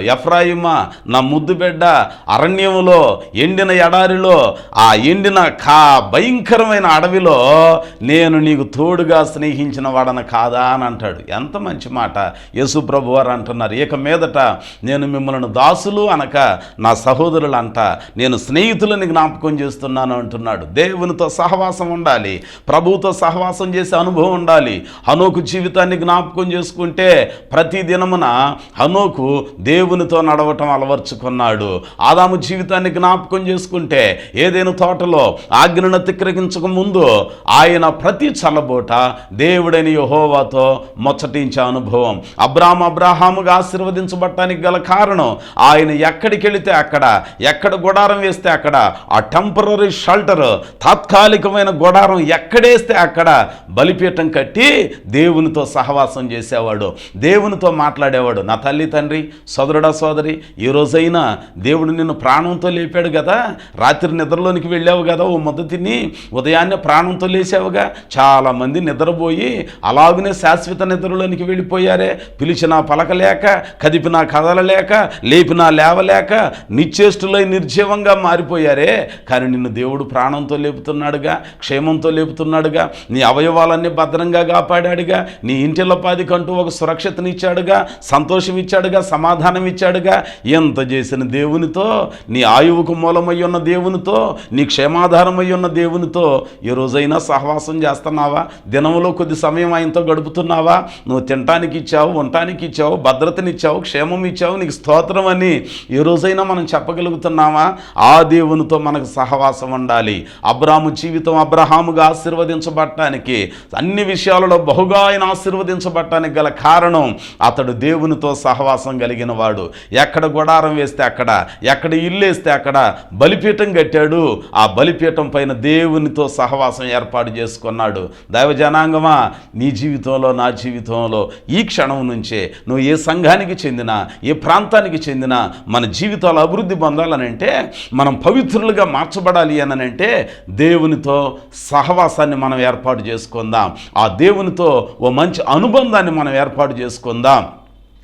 అంటున్నాడు, ఎఫ్రాయిమా నా ముద్దు బిడ్డ, అరణ్యంలో ఎండిన ఎడారిలో ఆ ఎండిన భయంకరమైన అడవిలో నేను నీకు తోడుగా స్నేహించిన వాడన కాదా అని అంటాడు. ఎంత మంచి మాట యేసు ప్రభు వారు అంటున్నారు. ఇక మీదట నేను మిమ్మల్ని దాసులు అనక నా సహోదరులు అంట, నేను స్నేహితులని జ్ఞాపకం చేస్తున్నాను అంటున్నాడు. దేవునితో సహవాసం ఉండాలి, ప్రభువుతో సహవాసం చేసే అనుభవం ఉండాలి. హనోకు జీవితాన్ని జ్ఞాపకం చేసుకుంటే ప్రతి దినమున హనోకు దేవునితో నడవటం అలవర్చుకున్నాడు. ఆదాము జీవితాన్ని జ్ఞాపకం చేసుకుంటే ఏదైనా తోటలో ఆజ్ఞను అతిక్రమించక ముందు ఆయన ప్రతి చల్లబోట దేవుడైన యెహోవాతో ముచ్చటించే అనుభవం. అబ్రాహాముగా ఆశీర్వదించబడటానికి గల కారణం ఆయన ఎక్కడికి వెళితే అక్కడ, ఎక్కడ గుడారం వేస్తే అక్కడ, ఆ టెంపరరీ షెల్టర్ తాత్కాలికమైన గుడారం ఎక్కడేస్తే అక్కడ బలిపీఠం కట్టి దేవునితో సహవాసం చేసేవాడు, దేవునితో మాట్లాడేవాడు. నా తల్లి తండ్రి, సోదరుడా సోదరి, ఈ రోజైనా దేవుడు నిన్ను ప్రాణంతో లేపాడు కదా, రాత్రి నిద్రలోనికి వెళ్ళావు కదా, ఓ ముద్ద తిని ఉదయాన్నే ప్రాణంతో లేచావుగా. చాలామంది నిద్రపోయి అలాగనే శాశ్వత నిద్రలోనికి వెళ్ళిపోయారే. పిలిచినా పలకలేక, కదిపినా కదలలేక, లేపినా లేవలేక నిశ్చేష్టులై నిర్జీవంగా మారిపోయారే. కానీ నిన్ను దేవుడు ప్రాణంతో లేపుతున్నాడుగా, క్షేమంతో లేపుతున్నాడుగా, నీ అవయవాలన్నీ భద్రంగా కాపాడాడుగా, నీ ఇంటిల్లపాదికంటూ ఒక సురక్షతనిచ్చాడుగా, సంతోషం ఇచ్చాడుగా, సమాధానం ఇచ్చాడుగా. ఎంత చేసిన దేవునితో, నీ ఆయువుకు మూలమై ఉన్న దేవునితో, నీ క్షేమాధారమై ఉన్న దేవునితో ఏ రోజైనా సహవాసం చేస్తున్నావా? దినంలో కొద్ది సమయం ఆయనతో గడుపుతున్నావా? నువ్వు తినటానికి ఇచ్చావు, ఉండటానికి ఇచ్చావు, భద్రతనిచ్చావు, క్షేమం ఇచ్చావు, నీకు స్తోత్రం అని ఏ రోజైనా మనం చెప్పగలుగుతున్నావా? ఆ దేవునితో మనకు సహవాసం ఉండాలి. అబ్రాహాము జీవితం అబ్రహాముగా ఆశీర్వదించబడటానికి, అన్ని విషయాలలో బహుగా ఆయన ఆశీర్వదించబడటానికి గల కారణం అతడు దేవునితో సహవాసం కలిగిన వాడు. ఎక్కడ గుడారం వేస్తే అక్కడ, ఎక్కడ ఇల్లు వేస్తే అక్కడ బలిపీఠం కట్టాడు. ఆ బలిపీఠం పైన దేవునితో సహవాసం ఏర్పాటు చేసుకున్నాడు. దైవ జనాంగమా, నీ జీవితంలో, నా జీవితంలో ఈ క్షణం నుంచే నువ్వు ఏ సంఘానికి చెందినా, ఏ ప్రాంతానికి చెందినా మన జీవితాలు అభివృద్ధి పొందాలనంటే, మనం పవిత్రులుగా మార్చబడాలి అనంటే దేవునితో సహవాసాన్ని మనం ఏర్పాటు చేసుకుందాం. ఆ దేవునితో ఓ మంచి అనుబంధాన్ని మనం ఏర్పాటు చేసుకుందాం.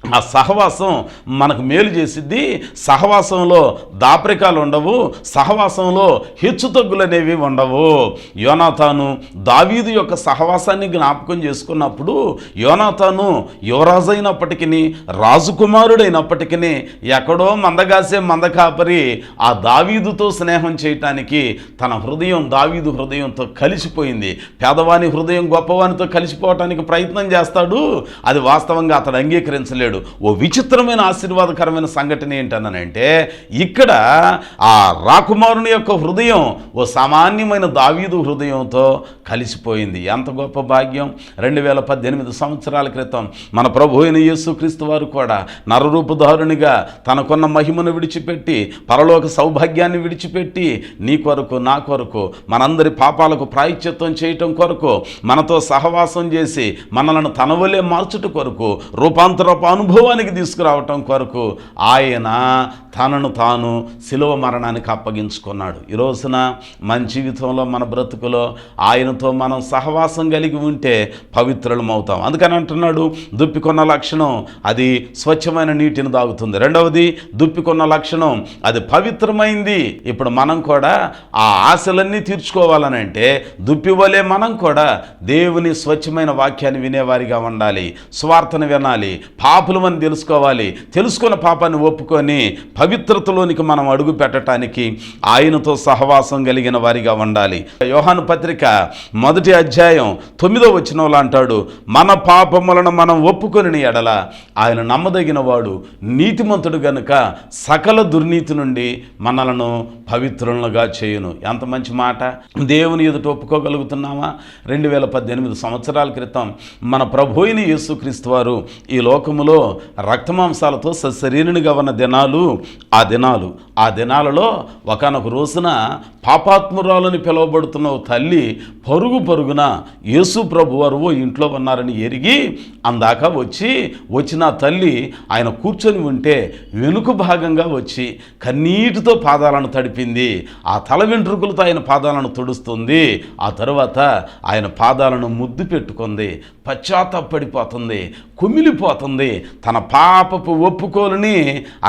ఆ సహవాసం మనకు మేలు చేసిద్ది. సహవాసంలో దాపరికాలు ఉండవు, సహవాసంలో హెచ్చుతగ్గులు అనేవి ఉండవు. యోనాతాను దావీదు యొక్క సహవాసాన్ని జ్ఞాపకం చేసుకున్నప్పుడు, యోనాతాను యువరాజు అయినప్పటికీ, రాజకుమారుడైనప్పటికీ, ఎక్కడో మందగాసే మందకాపరి ఆ దావీదుతో స్నేహం చేయటానికి తన హృదయం దావీదు హృదయంతో కలిసిపోయింది. పేదవాని హృదయం గొప్పవానితో కలిసిపోవటానికి ప్రయత్నం చేస్తాడు, అది వాస్తవంగా అతడు అంగీకరించలేడు. ఓ విచిత్రమైన ఆశీర్వాదకరమైన సంఘటన ఏంటనంటే, ఇక్కడ ఆ రాకుమారుని యొక్క హృదయం ఓ సామాన్యమైన దావీదు హృదయంతో కలిసిపోయింది. ఎంత గొప్ప భాగ్యం! 2018 సంవత్సరాల క్రితం మన ప్రభు అయిన యేసుక్రీస్తు వారు కూడా నరరూపధారునిగా తనకున్న మహిమను విడిచిపెట్టి, పరలోక సౌభాగ్యాన్ని విడిచిపెట్టి, నీ కొరకు, నా కొరకు, మనందరి పాపాలకు ప్రాయశ్చిత్తం చేయటం కొరకు, మనతో సహవాసం చేసి మనలను తనవలే మార్చుట కొరకు, రూపాంతరపు అనుభవానికి తీసుకురావటం కొరకు ఆయన తనను తాను శిలువ మరణానికి అప్పగించుకున్నాడు. ఈ రోజున మన జీవితంలో, మన బ్రతుకులో ఆయనతో మనం సహవాసం కలిగి ఉంటే పవిత్రులం అవుతాం. అందుకని అంటున్నాడు, దుప్పికొన్న లక్షణం అది స్వచ్ఛమైన నీటిని తాగుతుంది. రెండవది, దుప్పికొన్న లక్షణం అది పవిత్రమైంది. ఇప్పుడు మనం కూడా ఆ ఆశలన్నీ తీర్చుకోవాలనంటే దుప్పివలే మనం కూడా దేవుని స్వచ్ఛమైన వాక్యాన్ని వినేవారిగా ఉండాలి. స్వార్థను వినాలి, పాపులమని తెలుసుకోవాలి, తెలుసుకున్న పాపాన్ని ఒప్పుకొని పవిత్రతలోనికి మనం అడుగు పెట్టడానికి ఆయనతో సహవాసం కలిగిన వారిగా ఉండాలి. యోహాను పత్రిక 1వ అధ్యాయం 9వ వచనంలో అంటాడు, మన పాపములను మనం ఒప్పుకొని ఎడల ఆయన నమ్మదగిన వాడు, నీతిమంతుడు గనుక సకల దుర్నీతి నుండి మనలను పవిత్రులుగా చేయును. ఎంత మంచి మాట! దేవుని ఎదుట ఒప్పుకోగలుగుతున్నామా? 2018 సంవత్సరాల క్రితం మన ప్రభు అయిన యేసుక్రీస్తు వారు ఈ లోకములో రక్తమాంసాలతో సశరీరునిగా ఉన్న దినాలు ఆ దినాలలో ఒకానొక రోజున పాపాత్మురాలని పిలువబడుతున్న తల్లి పరుగున యేసు ప్రభు వారు ఇంట్లో ఉన్నారని ఎరిగి అందాక వచ్చిన తల్లి ఆయన కూర్చొని ఉంటే వెనుక భాగంగా వచ్చి కన్నీటితో పాదాలను తడిపింది. ఆ తల వెంట్రుకలతో ఆయన పాదాలను తుడుస్తుంది. ఆ తరువాత ఆయన పాదాలను ముద్దు పెట్టుకుంది, పశ్చాత్తాపడిపోతుంది, కుమిలిపోతుంది. తన పాపపు ఒప్పుకోలుని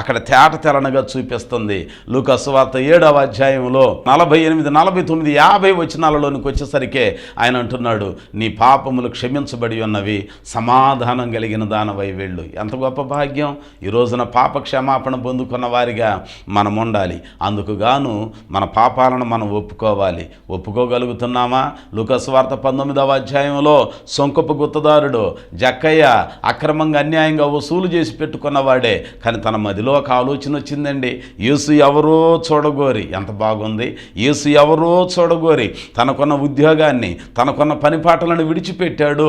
అక్కడ తేటతెల్లనగా చూపిస్తుంది. లూకా సువార్త 7వ అధ్యాయంలో 48, 49, 50 వచనాలలోనికి వచ్చేసరికి ఆయన అంటున్నాడు, నీ పాపములు క్షమించబడి ఉన్నవి, సమాధానం కలిగిన దానవై వెళ్ళు. ఎంత గొప్ప భాగ్యం! ఈ రోజున పాప క్షమాపణ పొందుకున్న వారిగా మనం ఉండాలి. అందుకు గాను మన పాపాలను మనం ఒప్పుకోవాలి. ఒప్పుకోగలుగుతున్నామా? లూకా సువార్త 19వ అధ్యాయంలో సొంకపు గుత్తదారుడు జక్కయ్య అక్రమంగా అన్యాయంగా వసూలు చేసి పెట్టుకున్నవాడే, కానీ తన మదిలో ఒక ఆలోచన వచ్చిందండి. యేసు ఎవరో చూడగోరి, ఎంత బాగుంది! యేసు ఎవరో చూడగోరి తనకున్న ఉద్యోగాన్ని, తనకున్న పనిపాటలను విడిచిపెట్టాడు.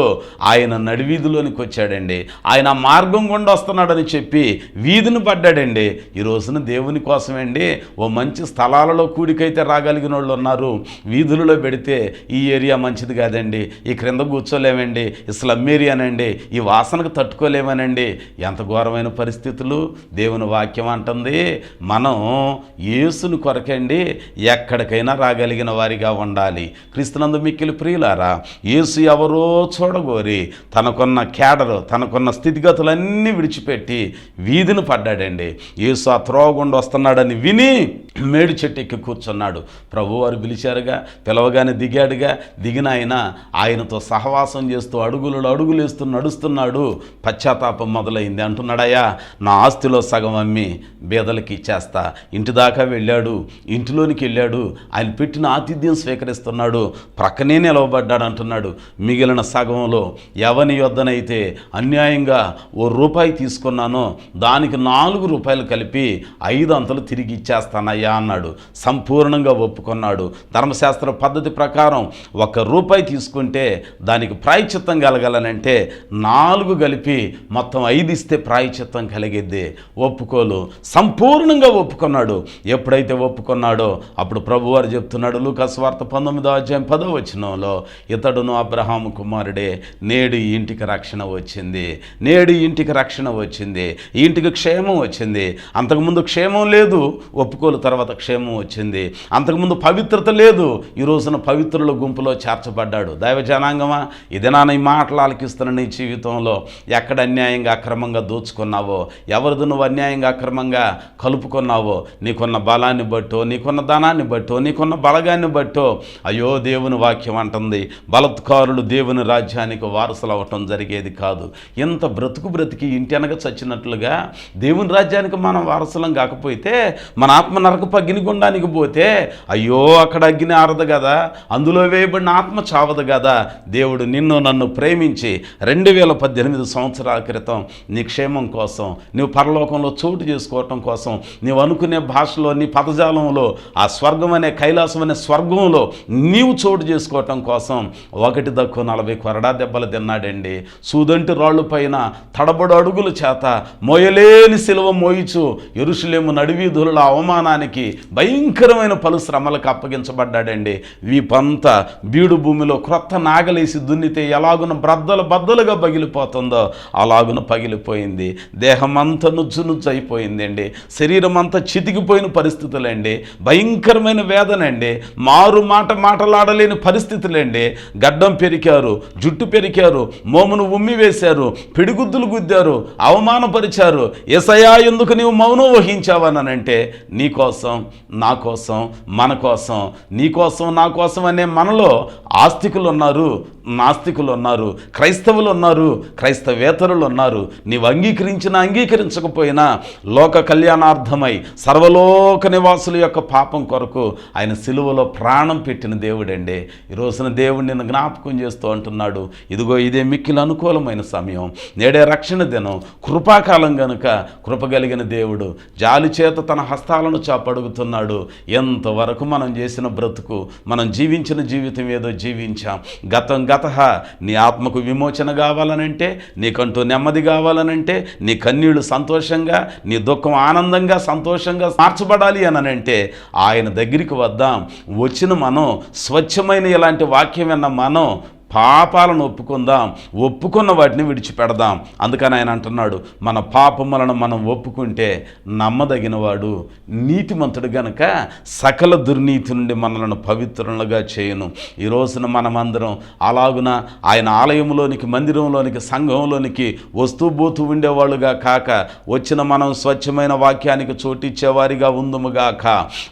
ఆయన నడివీధిలోనికి వచ్చాడండి. ఆయన మార్గం గుండా వస్తున్నాడని చెప్పి వీధిని పడ్డాడండి. ఈ రోజున దేవుని కోసమండి ఓ మంచి స్థలాలలో కూడికైతే రాగలిగిన వాళ్ళు ఉన్నారు. వీధులలో పెడితే ఈ ఏరియా మంచిది కాదండి, ఈ క్రింద కూర్చోలేమండి, ఈ స్లమ్ ఏరియానండి, ఈ వాసనకు తట్టుకోలేమనండి. ఎంత ఘోరమైన పరిస్థితులు! దేవుని వాక్యం అంటుంది, మనం యేసుని కొరకండి ఎక్కడికైనా రాగలిగిన వారిగా ఉండాలి. క్రీస్తునందు మిక్కిలి ప్రియులారా, యేసు ఎవరో చూడగోరి తనకున్న కేడరు, తనకున్న స్థితిగతులన్నీ విడిచిపెట్టి వీధిని పడ్డాడండి. యేసు ఆ త్రోవగుండా వస్తున్నాడని విని మేడి చెట్టు ఎక్కి కూర్చున్నాడు. ప్రభువారు పిలిచారుగా, పిలవగానే దిగాడుగా. దిగిన ఆయనతో సహవాసం చేస్తూ అడుగులేస్తూ నడుస్తున్నాడు. పశ్చాత్తాపం మొదలైంది. అంటున్నాడయ్యా, నా ఆస్తిలో సగం అమ్మి బేదలకి ఇచ్చేస్తా. ఇంటి దాకా వెళ్ళాడు, ఇంటిలోనికి వెళ్ళాడు, ఆయన పెట్టిన ఆతిథ్యం స్వీకరిస్తున్నాడు. ప్రక్కనే నిలవబడ్డాడు. అంటున్నాడు, మిగిలిన సగంలో ఎవని యొద్దనైతే అన్యాయంగా ₹1 తీసుకున్నానో దానికి ₹4 కలిపి 5 అంతలు తిరిగి ఇచ్చేస్తానయ్యా అన్నాడు. సంపూర్ణంగా ఒప్పుకున్నాడు. ధర్మశాస్త్ర పద్ధతి ప్రకారం ₹1 తీసుకుంటే దానికి ప్రాయశ్చిత్తం కలగాలనంటే 4 కలిపి మొత్తం 5 ఇస్తే ప్రాయశ్చిత్తం కలిగిద్ది. ఒప్పుకోలు సంపూర్ణంగా ఒప్పుకున్నాడు. ఎప్పుడైతే ఒప్పుకున్నాడో అప్పుడు ప్రభువారు చెప్తున్నాడు లూకా సువార్త 19వ అధ్యాయం 10వ వచనంలో, ఇతడును అబ్రహాము కుమారుడే, నేడు ఈ ఇంటికి రక్షణ వచ్చింది. నేడు ఈ ఇంటికి రక్షణ వచ్చింది. ఈ ఇంటికి క్షేమం వచ్చింది. అంతకుముందు క్షేమం లేదు, ఒప్పుకోలు తర్వాత క్షేమం వచ్చింది. అంతకుముందు పవిత్రత లేదు, ఈ రోజున పవిత్రుల గుంపులో చేర్చబడ్డాడు. దైవ జనాంగమా, ఇదేనా ఈ మాటలు ఆలకిస్తున్న నీ జీవితంలో ఎక్కడ అన్యాయంగా అక్రమంగా దోచుకున్నావో, ఎవరిది నువ్వు అన్యాయంగా అక్రమంగా కలుపుకున్నావో, నీకున్న బలాన్ని బట్టో, నీకున్న ధనాన్ని బట్టో, నీకున్న బలగాన్ని బట్టో, అయ్యో దేవుని వాక్యం అంటుంది, బలత్కారులు దేవుని రాజ్యానికి వారసులు అవ్వటం జరిగేది కాదు. ఎంత బ్రతికి ఇంటి అనగా చచ్చినట్లుగా దేవుని రాజ్యానికి మనం వారసులం కాకపోతే, మన ఆత్మ నరకపు అగ్నిగుండానికి పోతే అయ్యో అక్కడ అగ్ని ఆరదు కదా, అందులో వేయబడిన ఆత్మ చావదు కదా. దేవుడు నిన్ను నన్ను ప్రేమించి 2018 సంవత్సరాల క్రితం నీ క్షేమం కోసం, నువ్వు పరలోకంలో చోటు చేసుకోవటం కోసం, నీవు అనుకునే భాషలో, నీ పదజాలంలో ఆ స్వర్గం అనే కైలాసం అనే స్వర్గంలో నీవు చోటు చేసుకోవటం కోసం 1 కొరడా దెబ్బలు తిన్నాడండి. సూదంటి రాళ్ళు పైన తడబడు అడుగుల చేత మోయలేని సిలువ మోయిచు యెరూషలేము నడివీధుల అవమానానికి, భయంకరమైన పలు శ్రమలకు అప్పగించబడ్డాడండి. వీపంతా బీడు భూమిలో క్రొత్త నాగలేసి దున్నితే ఎలాగున బద్దలుగా పగిలిపోతుందో అలాగున పగిలిపోయింది. దేహం అంతా నుజ్జు అయిపోయిందండి. శరీరం అంతా చితికిపోయిన పరిస్థితులండి. భయంకరమైన వేదనండి. మాటలాడలేని పరిస్థితులండి. గడ్డం పెరికారు, జుట్టు పెరికారు, మోమును ఉమ్మి వేశారు, పిడిగుద్దులు గుద్దారు, అవమానపరిచారు. యేసయ్యా ఎందుకు నీవు మౌనం వహించావనంటే, నీకోసం, నా కోసం, మన కోసం, నీకోసం, నా కోసం అనే మనలో ఆస్తికులు ఉన్నారు, నాస్తికులు ఉన్నారు, క్రైస్తవులు ఉన్నారు, క్రైస్తవేతరులు ఉన్నారు. నీవు అంగీకరించకపోయినా లోక కళ్యాణార్థమై సర్వలోక నివాసుల యొక్క పాపం కొరకు ఆయన సిలువలో ప్రాణం పెట్టిన దేవుడండి. ఈ రోజున దేవుడు నిన్ను జ్ఞాపకం చేస్తూ అంటున్నాడు, ఇదిగో ఇదే మిక్కిలి అనుకూలమైన సమయం, నేడే రక్షణ దినం, కృపాకాలం గనుక కృపగలిగిన దేవుడు జాలి చేత తన హస్తాలను చాపడుగుతున్నాడు. ఎంతవరకు మనం చేసిన బ్రతుకు, మనం జీవించిన జీవితం ఏదో జీవించాం. గత నీ ఆత్మకు విమోచన కావాలనంటే, నీకంటూ నెమ్మది కావాలనంటే, నీ కన్నీళ్లు సంతోషంగా, నీ దుఃఖం ఆనందంగా సంతోషంగా మార్చబడాలి అనంటే ఆయన దగ్గరికి వద్దాం. వచ్చిన మనం స్వచ్ఛమైన ఇలాంటి వాక్యం విన్న మనం పాపాలను ఒప్పుకున్న వాటిని విడిచిపెడదాం. అందుకని ఆయన అంటున్నాడు, మన పాపములను మనం ఒప్పుకుంటే నమ్మదగిన వాడు నీతిమంతుడు గనుక సకల దుర్నీతి నుండి మనలను పవిత్రులుగా చేయును. ఈ రోజున మనమందరం అలాగున ఆయన ఆలయంలోనికి, మందిరంలోనికి, సంఘంలోనికి వస్తూ ఉండేవాళ్ళుగా కాక వచ్చిన మనం స్వచ్ఛమైన వాక్యానికి చోటిచ్చేవారిగా ఉందుముగాక.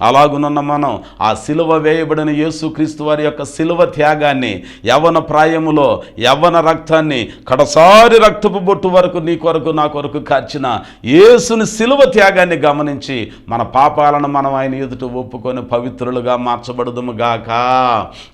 అలాగునున్న మనం ఆ సిలువ వేయబడిన యేసుక్రీస్తు వారి యొక్క సిలువ త్యాగాన్ని, యవ్వన ప్రాయములో యవ్వన రక్తాన్ని, కడసారి రక్తపు బొట్టు వరకు నీ కొరకు నా కొరకు కార్చిన యేసుని సిలువ త్యాగాన్ని గమనించి మన పాపాలను మనం ఆయన ఎదుట ఒప్పుకొని పవిత్రులుగా మార్చబడదుముగాక.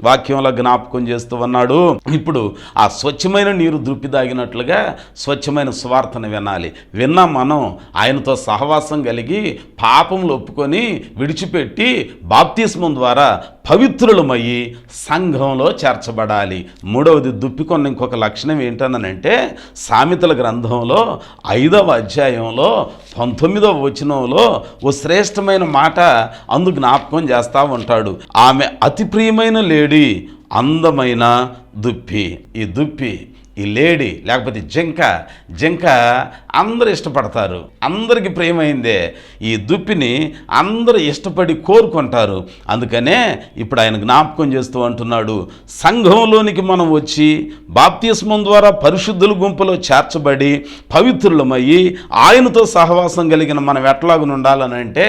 వాక్యంలో జ్ఞాపకం చేస్తూ ఉన్నాడు. ఇప్పుడు ఆ స్వచ్ఛమైన నీరు దుప్పి దాగినట్లుగా స్వచ్ఛమైన సువార్తను వినాలి. విన్నా మనం ఆయనతో సహవాసం కలిగి పాపములు ఒప్పుకొని విడిచిపెట్టి బాప్తిస్మం ద్వారా పవిత్రులమయ్యి సంఘంలో చేర్చబడాలి. మూడవది, దుప్పికొన్న ఇంకొక లక్షణం ఏంటనంటే సామెతల గ్రంథంలో 5వ అధ్యాయంలో 19వ వచనంలో ఓ శ్రేష్టమైన మాట అందు జ్ఞాపకం చేస్తూ ఉంటాడు. ఆమె అతి ప్రియమైన లేడీ, అందమైన దుప్పి. ఈ దుప్పి, ఈ లేడీ లేకపోతే జింక అందరూ ఇష్టపడతారు, అందరికి ప్రియమైందే. ఈ దుప్పిని అందరూ ఇష్టపడి కోరుకుంటారు. అందుకనే ఇప్పుడు ఆయన జ్ఞాపకం చేస్తూ అంటున్నాడు, సంఘంలోనికి మనం వచ్చి బాప్తిస్మం ద్వారా పరిశుద్ధుల గుంపులో చేర్చబడి పవిత్రులమయ్యి ఆయనతో సహవాసం కలిగిన మనం ఎట్లాగున ఉండాలనంటే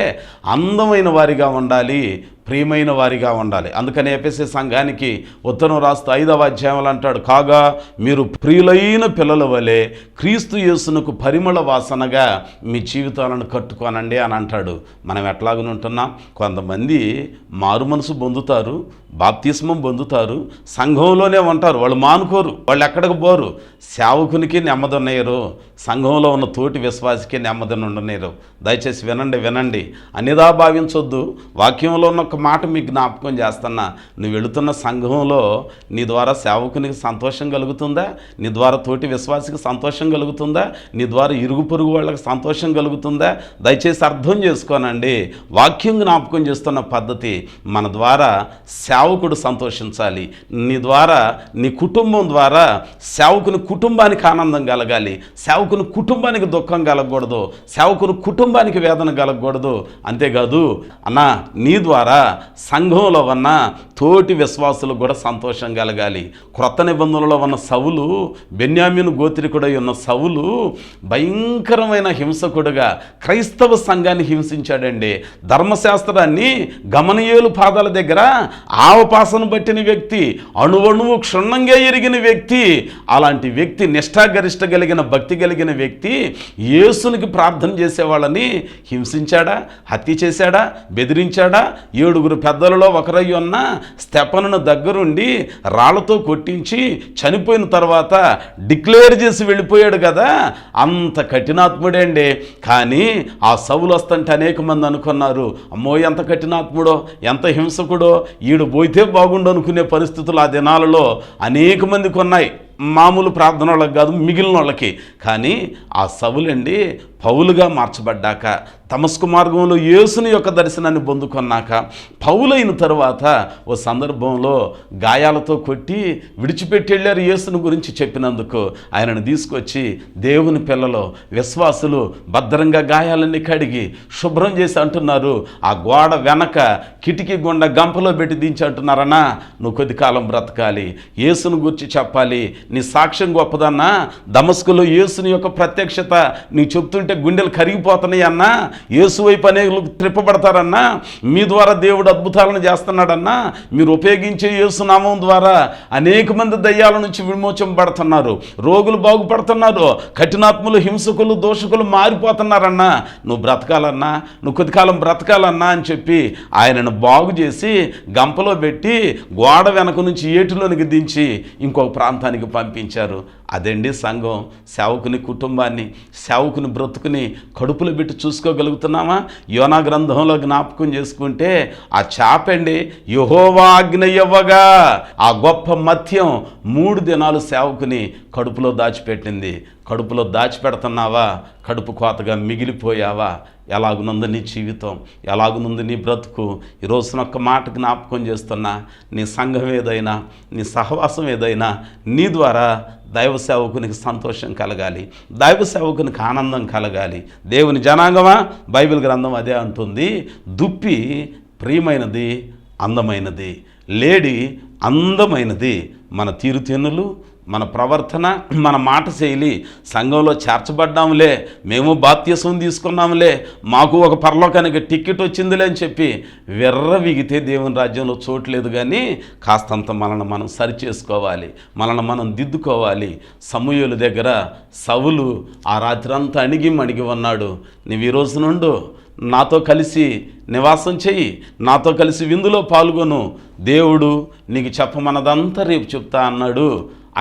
అందమైన వారిగా ఉండాలి, ప్రియమైన వారిగా ఉండాలి. అందుకని ఎఫెసీ సంఘానికి ఉత్తరం రాస్తూ 5వ అధ్యాయంలో అంటాడు, కాగా మీరు ప్రియులైన పిల్లల వలె క్రీస్తు యేసునకు పరిమళ వాసనగా మీ జీవితాలను కట్టుకోనండి అని అంటాడు. మనం ఎట్లాగనుంటున్నాం? కొంతమంది మారు మనసు పొందుతారు, బాప్తిస్మం పొందుతారు, సంఘంలోనే ఉంటారు, వాళ్ళు మానుకోరు, వాళ్ళు ఎక్కడికి పోరు. సేవకునికి నెమ్మది ఉన్నయ్యరు, సంఘంలో ఉన్న తోటి విశ్వాసికి నెమ్మదిని ఉండనేరు. దయచేసి వినండి, అన్నిదా భావించొద్దు. వాక్యంలో ఉన్న ఒక మాట మీకు జ్ఞాపకం చేస్తున్నా. నువ్వు వెళుతున్న సంఘంలో నీ ద్వారా సేవకునికి సంతోషం కలుగుతుందా? నీ ద్వారా తోటి విశ్వాసికి సంతోషం కలుగుతుందా? నీ ద్వారా ఇరుగు పొరుగు వాళ్ళకి సంతోషం కలుగుతుందా? దయచేసి అర్థం చేసుకోనండి. వాక్యం జ్ఞాపకం చేస్తున్న పద్ధతి, మన ద్వారా సేవకుడు సంతోషించాలి. నీ ద్వారా, నీ కుటుంబం ద్వారా సేవకుని కుటుంబానికి ఆనందం కలగాలి, సేవకుని కుటుంబానికి దుఃఖం కలగకూడదు, సేవకుని కుటుంబానికి వేదన కలగకూడదు. అంతేకాదు అన్నా, నీ ద్వారా సంఘంలో ఉన్న తోటి విశ్వాసులకు కూడా సంతోషం కలగాలి. క్రొత్త నిబంధనలో ఉన్న సౌలు, బెన్యామీను గోత్రికుడై ఉన్న సౌలు భయంకరమైన హింసకుడుగా క్రైస్తవ సంఘాన్ని హింసించాడండి. ధర్మశాస్త్రాన్ని గమనీయులు పాదాల దగ్గర ఆవపాసను పట్టిన వ్యక్తి, అణువణువు క్షుణ్ణంగా ఎరిగిన వ్యక్తి. అలాంటి వ్యక్తి, నిష్ఠాగరిష్ట కలిగిన భక్తి కలిగిన వ్యక్తి యేసునికి ప్రార్థన చేసేవాళ్ళని హింసించాడా, హత్య చేశాడా, బెదిరించాడా? 7 పెద్దలలో ఒకరై ఉన్న స్తెఫనును దగ్గరుండి రాళ్లతో కొట్టించి చనిపోయిన తర్వాత డిక్లేర్ చేసి వెళ్ళిపోయాడు కదా. అంత కఠినాత్ముడే అండి. కానీ ఆ సౌలు వస్తుంటే అనేక మంది అనుకున్నారు, అమ్మో ఎంత కఠినాత్ముడో, ఎంత హింసకుడో, ఈడు పోయితే బాగుండు అనుకునే పరిస్థితులు ఆ దినాలలో అనేక మందికి ఉన్నాయి. మామూలు ప్రార్థన వాళ్ళకి కాదు, మిగిలిన వాళ్ళకి. కానీ ఆ సౌలండి పౌలుగా మార్చబడ్డాక, దమస్కు మార్గంలో యేసుని యొక్క దర్శనాన్ని పొందుకున్నాక, పౌలైన తరువాత ఓ సందర్భంలో గాయాలతో కొట్టి విడిచిపెట్టి వెళ్ళారు. యేసుని గురించి చెప్పినందుకు ఆయనను తీసుకొచ్చి దేవుని పిల్లలు, విశ్వాసులు భద్రంగా గాయాలన్నీ కడిగి శుభ్రం చేసి అంటున్నారు, ఆ గోడ వెనక కిటికీ గుండా గంపలో పెట్టి దించి అంటున్నారన్నా, నువ్వు కొద్ది కాలం బ్రతకాలి, యేసుని గురించి చెప్పాలి, నీ సాక్ష్యం గొప్పదన్నా, దమస్కులో యేసుని యొక్క ప్రత్యక్షత నీకు చెప్తుంటే గుండెలు కరిగిపోతున్నాయి అన్నా, యేసు వైపు అనేకులు త్రిప్పబడతారన్నా, మీ ద్వారా దేవుడు అద్భుతాలను చేస్తున్నాడన్నా, మీరు ఉపయోగించే యేసు నామం ద్వారా అనేక మంది దయ్యాల నుంచి విమోచింపబడుతున్నారు, రోగులు బాగుపడుతున్నారు, కఠినాత్ములు, హింసకులు, దోషకులు మారిపోతున్నారన్నా, నువ్వు బ్రతకాలన్నా, నువ్వు కొద్దికాలం బ్రతకాలన్నా అని చెప్పి ఆయనను బాగు చేసి గంపలో పెట్టి గోడ వెనక నుంచి ఏటిలోనికి దించి ఇంకొక ప్రాంతానికి పంపించారు. అదండి సంఘం. సేవకుని కుటుంబాన్ని, సేవకుని బ్రతుకుని కడుపులో పెట్టి చూసుకోగలుగుతున్నామా? యోనా గ్రంథంలో జ్ఞాపకం చేసుకుంటే ఆ చాపండి యెహోవా ఆజ్ఞ ఇవ్వగా ఆ గొప్ప మత్యం 3 దినాలు సేవకుని కడుపులో దాచిపెట్టింది. కడుపులో దాచిపెడుతున్నావా? కడుపు కోతగా మిగిలిపోయావా? ఎలాగునుంది నీ జీవితం? ఎలాగునుంది నీ బ్రతుకు? ఈరోజున ఒక్క మాట జ్ఞాపకం చేస్తున్నా, నీ సంఘం ఏదైనా, నీ సహవాసం ఏదైనా, నీ ద్వారా దైవ సేవకునికి సంతోషం కలగాలి, దైవ సేవకునికి ఆనందం కలగాలి. దేవుని జనాంగమా, బైబిల్ గ్రంథం అదే అంటుంది. దుప్పి ప్రియమైనది, అందమైనది, లేడి అందమైనది. మన తీరుతెన్నులు, మన ప్రవర్తన, మన మాట శైలి, సంఘంలో చేర్చబడ్డాములే, మేము బాప్తిసం తీసుకున్నాములే, మాకు ఒక పరలోకానికి టికెట్ వచ్చిందిలే అని చెప్పి విర్రవిగితే దేవుని రాజ్యంలో చోట్లేదు. కానీ కాస్తంత మనల్ని మనం సరిచేసుకోవాలి, మనల్ని మనం దిద్దుకోవాలి. సమూయేలు దగ్గర సౌలు ఆ రాత్రి అంతా అణిగి మణిగి ఉన్నాడు. నీవు ఈ రోజు నుండి నాతో కలిసి నివాసం చెయ్యి, నాతో కలిసి విందులో పాల్గొను, దేవుడు నీకు చెప్పమన్నదంతా రేపు చెప్తా అన్నాడు.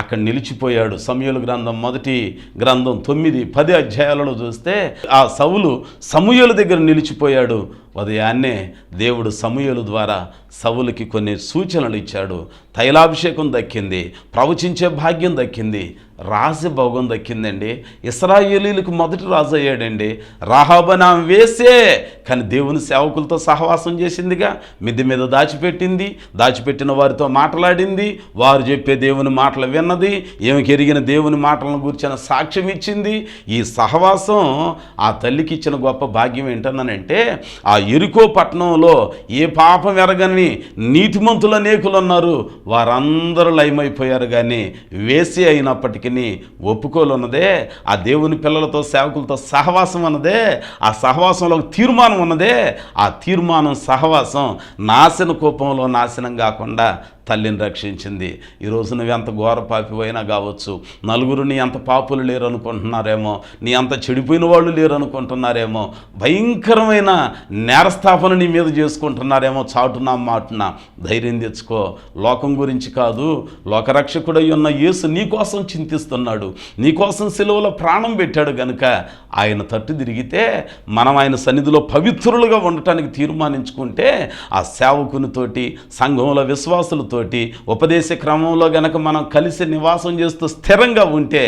అక్కడ నిలిచిపోయాడు. సమూయేలు గ్రంథం మొదటి గ్రంథం 9-10 అధ్యాయాలలో చూస్తే ఆ సౌలు సమూయేలు దగ్గర నిలిచిపోయాడు. ఉదయాన్నే దేవుడు సమూయేలు ద్వారా సౌలుకి కొన్ని సూచనలు ఇచ్చాడు. తైలాభిషేకం దక్కింది, ప్రవచించే భాగ్యం దక్కింది, రాజభోగం దక్కిందండి. ఇశ్రాయేలీలకు మొదటి రాజు అయ్యాడండి. రాహాబు ఆమె వేసే, కానీ దేవుని సేవకులతో సహవాసం చేసిందిగా, మిద్దె మీద దాచిపెట్టింది, దాచిపెట్టిన వారితో మాట్లాడింది, వారు చెప్పే దేవుని మాటలు విన్నది, ఏమికి ఎరిగిన దేవుని మాటలను గురించిన సాక్ష్యం ఇచ్చింది. ఈ సహవాసం ఆ తల్లికి ఇచ్చిన గొప్ప భాగ్యం ఏంటన్నానంటే, ఆ యెరికో పట్టణంలో ఏ పాపం ఎరగని నీతిమంతులు అనేకులు ఉన్నారు, వారందరూ లయమైపోయారు. కానీ వేసి అయినప్పటికీ ఒప్పుకోలున్నదే, ఆ దేవుని పిల్లలతో సేవకులతో సహవాసం ఉన్నదే, ఆ సహవాసంలో ఒక తీర్మానం ఉన్నదే, ఆ తీర్మానం సహవాసం నాశన కూపంలో నాశనం కాకుండా తల్లిని రక్షించింది. ఈరోజు నువ్వు ఎంత ఘోర పాపివైనా కావచ్చు, నలుగురు నీ అంత పాపులు లేరు అనుకుంటున్నారేమో, నీ అంత చెడిపోయిన వాళ్ళు లేరు అనుకుంటున్నారేమో, భయంకరమైన నేరస్థాపన నీ మీద చేసుకుంటున్నారేమో, చాటునా మాటునా. ధైర్యం తెచ్చుకో. లోకం గురించి కాదు, లోకరక్షకుడై ఉన్న యేసు నీ కోసం చింతిస్తున్నాడు, నీ కోసం సిలువలో ప్రాణం పెట్టాడు. కనుక ఆయన తట్టు తిరిగితే మనం ఆయన సన్నిధిలో పవిత్రులుగా ఉండటానికి తీర్మానించుకుంటే, ఆ సేవకునితోటి, సంఘంలో విశ్వాసులతో ఉపదేశ క్రమంలో గనక మనం కలిసి నివాసం చేస్తూ స్థిరంగా ఉంటే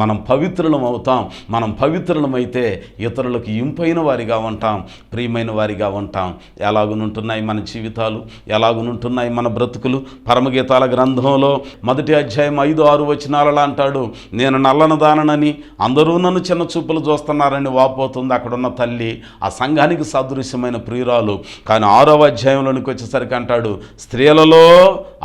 మనం పవిత్రులం అవుతాం. మనం పవిత్రులమైతే ఇతరులకు ఇంపైన వారిగా ఉంటాం, ప్రియమైన వారిగా ఉంటాం. ఎలాగునుంటున్నాయి మన జీవితాలు, ఎలాగునుంటున్నాయి మన బ్రతుకులు? పరమగీతాల గ్రంథంలో 1వ అధ్యాయం 5-6 వచనాలలో అంటాడు, నేను నల్లనదానని అందరూ నన్ను చిన్న చూపులు చూస్తున్నారని వాపోతుంది అక్కడున్న తల్లి, ఆ సంఘానికి సదృశ్యమైన ప్రియురాలు. కానీ 6వ అధ్యాయంలోనికి వచ్చేసరికి అంటాడు, స్త్రీలలో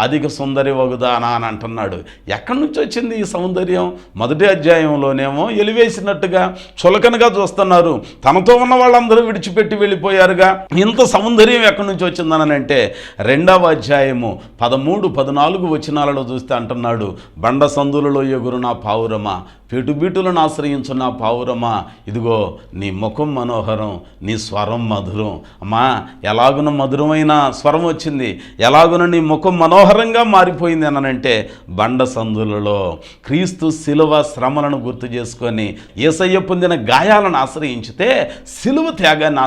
అధిక సుందరి వగుదానా అని అంటున్నాడు. ఎక్కడి నుంచి వచ్చింది ఈ సౌందర్యం? 1వ అధ్యాయంలోనేమో ఎలివేసినట్టుగా చులకనగా చూస్తున్నారు, తనతో ఉన్న వాళ్ళందరూ విడిచిపెట్టి వెళ్ళిపోయారుగా. ఇంత సౌందర్యం ఎక్కడి నుంచి వచ్చిందని అంటే 2వ అధ్యాయము 13-14 వచనాలలో చూస్తే అంటున్నాడు, బండ సందులలో ఎగురు నా పావురమా, పెటుబిటులను ఆశ్రయించు నా పావురమా, ఇదిగో నీ ముఖం మనోహరం, నీ స్వరం మధురం. అమ్మా, ఎలాగున మధురమైన స్వరం వచ్చింది, ఎలాగున నీ ముఖం మనోహరంగా మారిపోయింది అనంటే, బండ సందులలో క్రీస్తు శిలువ శ్రమలను గుర్తు చేసుకొని యేసయ్య పొందిన గాయాలను ఆశ్రయించితే, శిలువ త్యాగాన్ని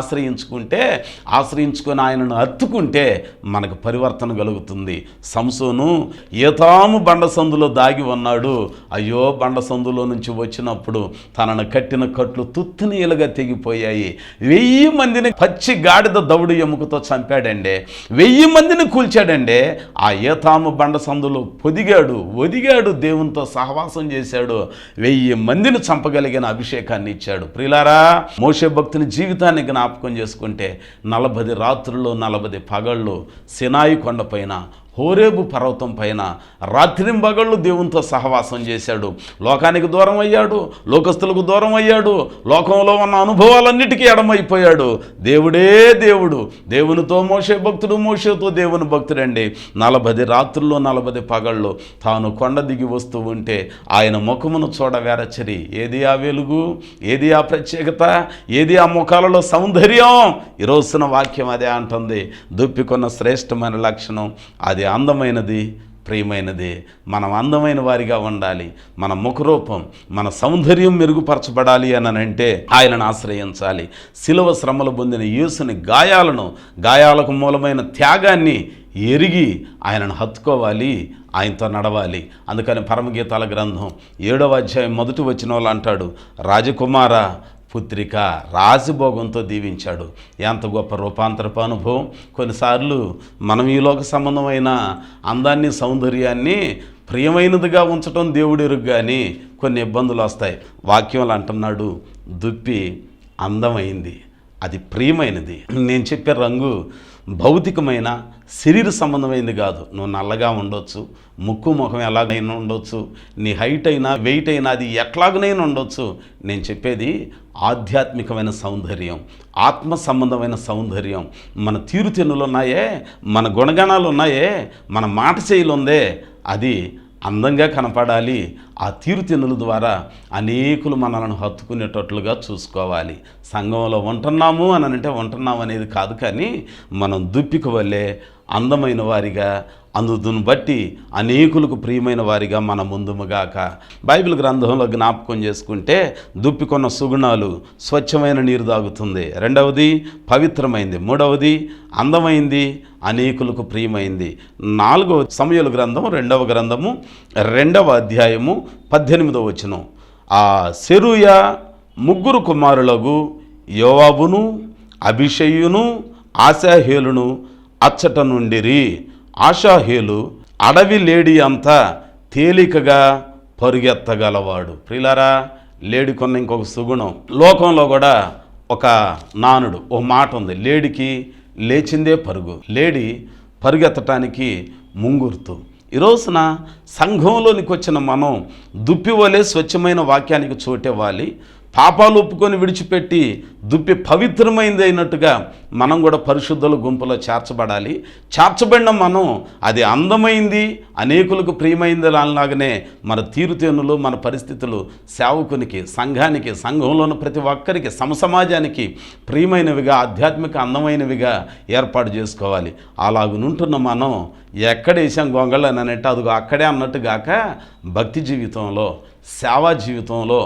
ఆశ్రయించుకొని ఆయనను అత్తుకుంటే మనకు పరివర్తన కలుగుతుంది. సంసోను ఏతాము బండ సందులో దాగి ఉన్నాడు. అయ్యో, బండ సందులో నుంచి వచ్చినప్పుడు తనను కట్టిన కట్లు తుత్తునీలుగా తెగిపోయాయి. 1000 మందిని పచ్చి గాడిద దౌడు ఎముకతో చంపాడండి, 1000 మందిని కూల్చాడండి. ఆ ఏతాము బండ సందులో ఒదిగాడు, దేవునితో సహవాసం చేశాడు, 1000 మందిని చంపగలిగిన అభిషేకాన్ని ఇచ్చాడు. ప్రియులారా, మోషే భక్తుని జీవితాన్ని జ్ఞాపకం చేసుకుంటే 40 రాత్రులు 40 పగళ్ళు సినాయి కొండపైన, హోరేబు పర్వతం పైన రాత్రింబగళ్ళు దేవునితో సహవాసం చేశాడు. లోకానికి దూరం అయ్యాడు, లోకస్తులకు దూరం అయ్యాడు, లోకంలో ఉన్న అనుభవాలన్నిటికీ ఎడమైపోయాడు. దేవుడే దేవుడు, దేవునితో మోషే భక్తుడు, మోషేతో దేవుని భక్తుడండి. 40 రాత్రుల్లో 40 పగళ్ళు తాను కొండ దిగి వస్తూ ఉంటే ఆయన ముఖమును చూడవేరచరి. ఏది ఆ వెలుగు, ఏది ఆ ప్రత్యేకత, ఏది ఆ ముఖాలలో సౌందర్యం? ఈరోజున వాక్యం అదే అంటుంది. దుప్పికొన్న శ్రేష్టమైన లక్షణం అది అందమైనది, ప్రియమైనది. మనం అందమైన వారిగా ఉండాలి. మన ముఖరూపం, మన సౌందర్యం మెరుగుపరచబడాలి అని అంటే ఆయనను ఆశ్రయించాలి. శిలువ శ్రమలు పొందిన యేసుని గాయాలకు మూలమైన త్యాగాన్ని ఎరిగి ఆయనను హత్తుకోవాలి, ఆయనతో నడవాలి. అందుకని పరమగీతాల గ్రంథం 7వ అధ్యాయం 1వ వచనంలో అంటాడు, రాజకుమార పుత్రిక రాజభోగంతో దీవించాడు. ఎంత గొప్ప రూపాంతరపు అనుభవం. కొన్నిసార్లు మనం ఈ లోక సంబంధమైన అందాన్ని, సౌందర్యాన్ని ప్రియమైనదిగా ఉంచడం దేవుడు ఎరుగు, కానీ కొన్ని ఇబ్బందులు వస్తాయి. వాక్యంలో అంటున్నాడు, దుప్పి అందమైంది, అది ప్రియమైనది. నేను చెప్పే రంగు భౌతికమైన శరీర సంబంధమైనది కాదు. నువ్వు నల్లగా ఉండొచ్చు, ముక్కు ముఖం ఎలాగైనా ఉండొచ్చు, నీ హైట్ అయినా వెయిట్ అయినా అది ఎట్లాగనైనా ఉండొచ్చు. నేను చెప్పేది ఆధ్యాత్మికమైన సౌందర్యం, ఆత్మ సంబంధమైన సౌందర్యం. మన తీరుతెన్నులు ఉన్నాయే, మన గుణగణాలు ఉన్నాయే, మన మాట శైలి ఉందే, అది అందంగా కనపడాలి. ఆ తీరుతెన్నుల ద్వారా అనేకులు మనలను హత్తుకునేటట్లుగా చూసుకోవాలి. సంఘంలో ఉంటున్నాము అని అంటే ఉంటున్నాము అనేది కాదు, కానీ మనం దుప్పిక వల్లే అందమైన వారిగా, అందును బట్టి అనేకులకు ప్రియమైన వారిగా మనం ముందుముగాక. బైబిల్ గ్రంథంలో జ్ఞాపకం చేసుకుంటే దుప్పికొన్న సుగుణాలు, స్వచ్ఛమైన నీరు తాగుతుంది, 2వది పవిత్రమైంది, 3వది అందమైంది, అనేకులకు ప్రియమైంది. 4వ సమూయేలు గ్రంథం 2వ గ్రంథము 2వ అధ్యాయము 18వ వచనం, ఆ సెరూయా 3 కుమారులకు యోవాబును, అబీషయును, ఆశాహేలును అచ్చట నుండిరి. ఆశాహేలు అడవి లేడి అంతా తేలికగా పరుగెత్తగలవాడు. ప్రియులారా, లేడికొన్న ఇంకొక సుగుణం. లోకంలో కూడా ఒక నానుడు, ఓ మాట ఉంది, లేడికి లేచిందే పరుగు, లేడి పరుగెత్తటానికి ముంగుర్తు. ఈ రోజున సంఘంలోనికి వచ్చిన మనం దుప్పివలే స్వచ్ఛమైన వాక్యానికి చోటేవాలి. పాపాలు ఒప్పుకొని విడిచిపెట్టి దుప్పి పవిత్రమైంది అయినట్టుగా మనం కూడా పరిశుద్ధుల గుంపులో చేర్చబడాలి. చేర్చబడిన మనం అది అందమైంది, అనేకులకు ప్రియమైంది అలాగనే మన తీరుతెన్నులు, మన పరిస్థితులు సేవకునికి, సంఘానికి, సంఘంలోని ప్రతి ఒక్కరికి, సమసమాజానికి ప్రియమైనవిగా, ఆధ్యాత్మిక అందమైనవిగా ఏర్పాటు చేసుకోవాలి. అలాగునుంటున్న మనం ఎక్కడ వేసాం గొంగళ్ళు అని అంటే అదిగో అక్కడే అన్నట్టుగాక భక్తి జీవితంలో, సేవా జీవితంలో,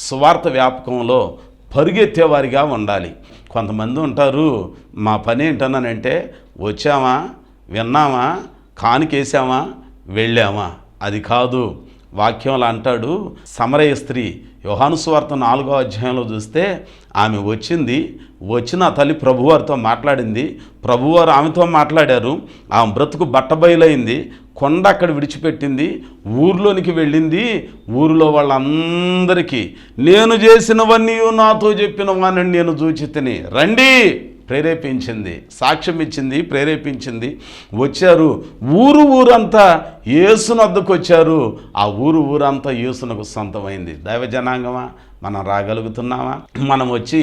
స్వార్థ వ్యాపకంలో పరుగెత్తేవారిగా ఉండాలి. కొంతమంది ఉంటారు, మా పని ఏంటన్నానంటే వచ్చామా, విన్నామా, కానుకేసామా, వెళ్ళామా, అది కాదు. వాక్యంలో అంటాడు, సమరయ స్త్రీ యోహాను సువార్త 4వ అధ్యాయంలో చూస్తే ఆమె వచ్చిన తల్లి ప్రభువారితో మాట్లాడింది, ప్రభువారు ఆమెతో మాట్లాడారు, ఆమె బ్రతుకు బట్టబయలైంది, కొండ అక్కడ విడిచిపెట్టింది, ఊర్లోనికి వెళ్ళింది. ఊరిలో వాళ్ళందరికీ నేను చేసినవన్నీ నాతో చెప్పినవాని నేను చూచితిని, రండి ప్రేరేపించింది, సాక్ష్యం ఇచ్చింది, ప్రేరేపించింది. వచ్చారు, ఊరంతా యేసును వద్దకు వచ్చారు. ఆ ఊరంతా యేసునకు సొంతమైంది. దైవ జనాంగమా, మనం రాగలుగుతున్నావా? మనం వచ్చి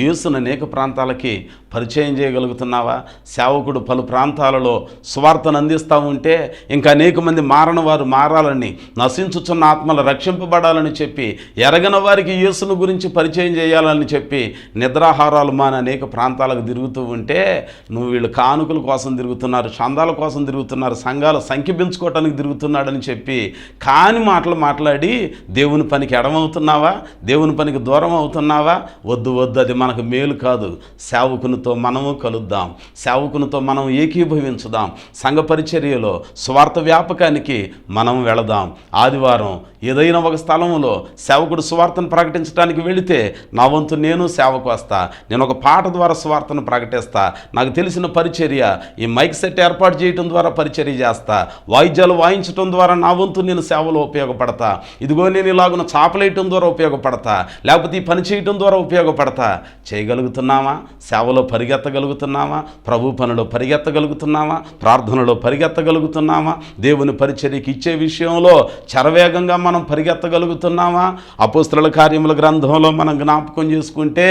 యేసును అనేక ప్రాంతాలకి పరిచయం చేయగలుగుతున్నావా? సేవకుడు పలు ప్రాంతాలలో సువార్తను అందిస్తూ ఉంటే ఇంకా అనేక మంది మారని వారు మారాలని, నశించుచున్న ఆత్మలు రక్షింపబడాలని చెప్పి, ఎరగని వారికి యేసును గురించి పరిచయం చేయాలని చెప్పి నిద్రాహారాలు మాని అనేక ప్రాంతాలకు తిరుగుతూ ఉంటే, నువ్వు వీళ్ళు కానుకల కోసం తిరుగుతున్నారు, చందాల కోసం తిరుగుతున్నారు, సంఘాల సంఖ్య పెంచుకోవటానికి తిరుగుతున్నాడని చెప్పి కాని మాటలు మాట్లాడి దేవుని పనికి ఎడమవుతున్నావా? దేవుని పనికి దూరం అవుతున్నావా? వద్దు, అది మనకు మేలు కాదు. సేవకునితో మనము కలుద్దాం, సేవకునితో మనం ఏకీభవించుదాం, సంఘ పరిచర్యలో స్వార్థ వ్యాపకానికి మనం వెళదాం. ఆదివారం ఏదైనా ఒక స్థలంలో సేవకుడు సువార్తను ప్రకటించడానికి వెళితే నా వంతు నేను సేవకు వస్తా, నేను ఒక పాట ద్వారా సువార్తను ప్రకటిస్తా, నాకు తెలిసిన పరిచర్య ఈ మైక్ సెట్ ఏర్పాటు చేయడం ద్వారా పరిచర్య చేస్తా, వాయిద్యాలు వాయించడం ద్వారా నా వంతు నేను సేవలో ఉపయోగపడతా, ఇదిగో నేను ఇలాగున చాపలేయటం ద్వారా ఉపయోగపడతా, లేకపోతే ఈ పని చేయటం ద్వారా ఉపయోగపడతా. చేయగలుగుతున్నామా? సేవలో పరిగెత్తగలుగుతున్నామా? ప్రభు పనిలో పరిగెత్తగలుగుతున్నామా? ప్రార్థనలో పరిగెత్తగలుగుతున్నామా? దేవుని పరిచర్యకి ఇచ్చే విషయంలో చరవేగంగా మనం పరిగెత్తగలుగుతున్నామా? అపోస్తలుల కార్యముల గ్రంథంలో మనం జ్ఞాపకం చేసుకుంటే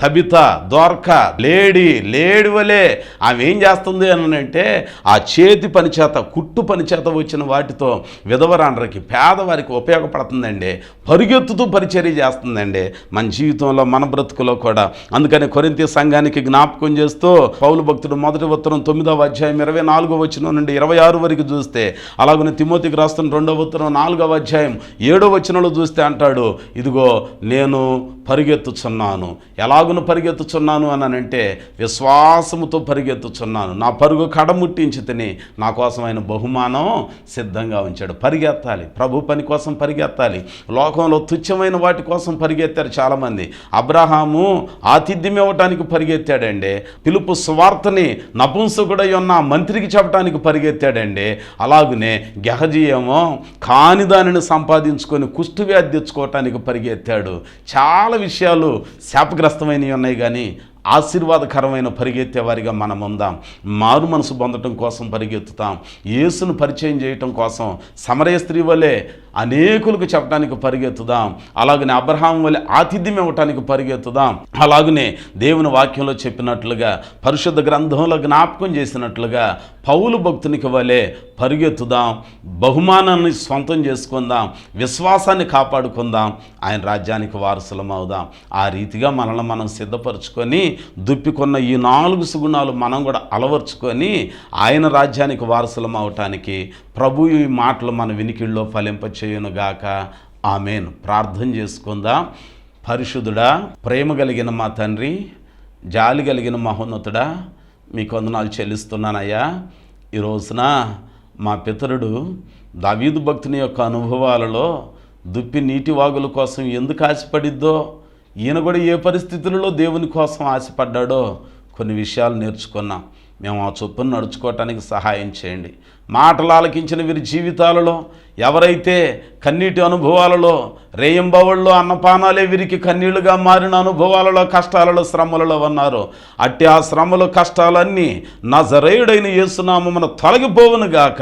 తబిత, దోర్క, లేడి వలే ఆమె ఏం చేస్తుంది అని అంటే ఆ చేతి పనిచేత, కుట్టు పనిచేత వచ్చిన వాటితో విధవరాండ్రకి, పేదవారికి ఉపయోగపడుతుందండి. పరుగెత్తుతూ పరిచర్య చేస్తుందండి మన జీవితంలో, మన బ్రతుకులో కూడా. అందుకని కొరింథీ సంఘానికి జ్ఞాపకం చేస్తూ పౌలు భక్తుడు 1వ ఉత్తరం 9వ అధ్యాయం 24వ వచనం నుండి 26 వరకు చూస్తే, అలాగనే తిమోతికి రాస్తున్న 2వ ఉత్తరం 4వ అధ్యాయం 7వ వచనంలో చూస్తే అంటాడు, ఇదిగో నేను పరిగెత్తుచున్నాను. ఎలాగును పరిగెత్తుచున్నాను అని అంటే విశ్వాసముతో పరిగెత్తుచున్నాను, నా పరుగు కడముట్టించి తిని నా కోసం ఆయన బహుమానం సిద్ధంగా ఉంచాడు. పరిగెత్తాలి, ప్రభు పని కోసం పరిగెత్తాలి. లోకంలో తుచ్చమైన వాటి కోసం పరిగెత్తారు చాలామంది. అబ్రహాము ఆతిథ్యం ఇవ్వటానికి పరిగెత్తాడండి, పిలుపు స్వార్థని నపుంసకుడై ఉన్న మంత్రికి చెప్పడానికి పరిగెత్తాడండి. అలాగనే గెహజీ ఏమో కాని దానిని సంపాదించుకొని కుష్ఠవ్యాధి తెచ్చుకోవటానికి పరిగెత్తాడు. చాలా విషయాలు శాపగ్రస్తమైనవి ఉన్నాయి, కానీ ఆశీర్వాదకరమైన పరిగెత్తే వారిగా మనం ఉందాం. మారు మనసు పొందటం కోసం పరిగెత్తుతాం, యేసును పరిచయం చేయటం కోసం సమరయ స్త్రీ వలె అనేకులకు చెప్పడానికి పరిగెత్తుదాం. అలాగనే అబ్రహాం వలె ఆతిథ్యం ఇవ్వటానికి పరిగెత్తుదాం. అలాగనే దేవుని వాక్యంలో చెప్పినట్లుగా, పరిశుద్ధ గ్రంథంలో జ్ఞాపకం చేసినట్లుగా పౌలు భక్తునికి వలె పరిగెత్తుదాం, బహుమానాన్ని సొంతం చేసుకుందాం, విశ్వాసాన్ని కాపాడుకుందాం, ఆయన రాజ్యానికి వారసులం అవుదాం. ఆ రీతిగా మనల్ని మనం సిద్ధపరచుకొని దుప్పికొన్న ఈ 4 సుగుణాలు మనం కూడా అలవర్చుకొని ఆయన రాజ్యానికి వారసులం అవటానికి ప్రభు ఈ మాటలు మన వినికిడిలో ఫలింపచేయునుగాక. ఆమేన్. ప్రార్థన చేసుకుందాం. పరిశుద్ధుడా, ప్రేమ కలిగిన మా తండ్రి, జాలి కలిగిన మహోన్నతుడా, మీకు వందనాలు చెల్లిస్తున్నానయ్యా. ఈ రోజున మా పితరుడు దావీదు భక్తుని యొక్క అనుభవాలలో దుప్పి నీటి వాగుల కోసం ఎందుకు ఆశపడిద్దో, ఈయన కూడా ఏ పరిస్థితులలో దేవుని కోసం ఆశపడ్డాడో కొన్ని విషయాలు నేర్చుకున్నాం. మేము ఆ చొప్పున నడుచుకోవటానికి సహాయం చేయండి. మాటలు ఆలకించిన వీరి జీవితాలలో ఎవరైతే కన్నీటి అనుభవాలలో, రేయింబవళ్ళలో అన్నపానాలే వీరికి కన్నీళ్లుగా మారిన అనుభవాలలో, కష్టాలలో, శ్రమలలో ఉన్నారో, అట్టి ఆ శ్రమలు, కష్టాలన్నీ నజరేయుడైన యేసునామమున తొలగిపోవును గాక.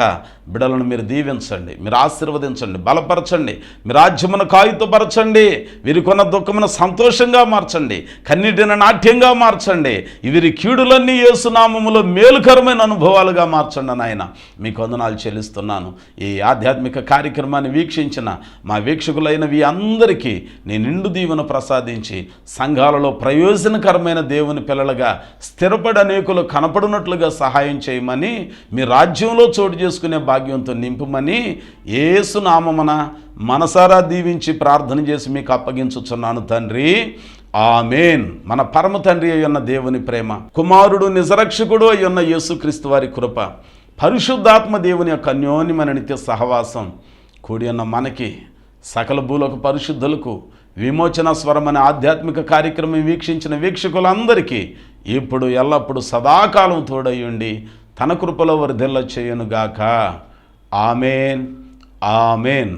బిడ్డలను మీరు దీవించండి, మీరు ఆశీర్వదించండి, బలపరచండి, మీ రాజ్యమును కాయుతపరచండి, వీరికున్న దుఃఖమును సంతోషంగా మార్చండి, కన్నీటిని నాట్యంగా మార్చండి, వీరి కీడులన్నీ యేసునామములో మేలుకరమైన అనుభవాలుగా మార్చండి. నాయన మీకు వందనాలు చెల్లిస్తున్నాను. ఈ ఆధ్యాత్మిక కార్యక్రమాన్ని వీక్షించిన మా వీక్షకులైన అందరికీ నీ నిండు దీవెన ప్రసాదించి సంఘాలలో ప్రయోజనకరమైన దేవుని పిల్లలుగా స్థిరపడి అనేకులు కనపడినట్లుగా సహాయం చేయమని, మీ రాజ్యంలో చోటు చేసుకునే భాగ్యంతో నింపుమని యేసు నామమున మనసారా దీవించి ప్రార్థన చేసి మీకు అప్పగించుచున్నాను తండ్రి. ఆమేన్. మన పరమ తండ్రి అయ్యున్న దేవుని ప్రేమ, కుమారుడు నిజరక్షకుడు అయ్యున్న యేసుక్రీస్తు వారి కృప, పరిశుద్ధాత్మ దేవుని యొక్క అన్యోన్యమైన నిత్య సహవాసం కూడి ఉన్న మనకి, సకల భూలోక పరిశుద్ధులకు, విమోచన స్వరం అనే ఆధ్యాత్మిక కార్యక్రమం వీక్షించిన వీక్షకులందరికీ ఇప్పుడు ఎల్లప్పుడూ సదాకాలం తోడయ్యుండి తన కృపలో వర్ధిల్ల చేయునుగాక. ఆమేన్. ఆమేన్.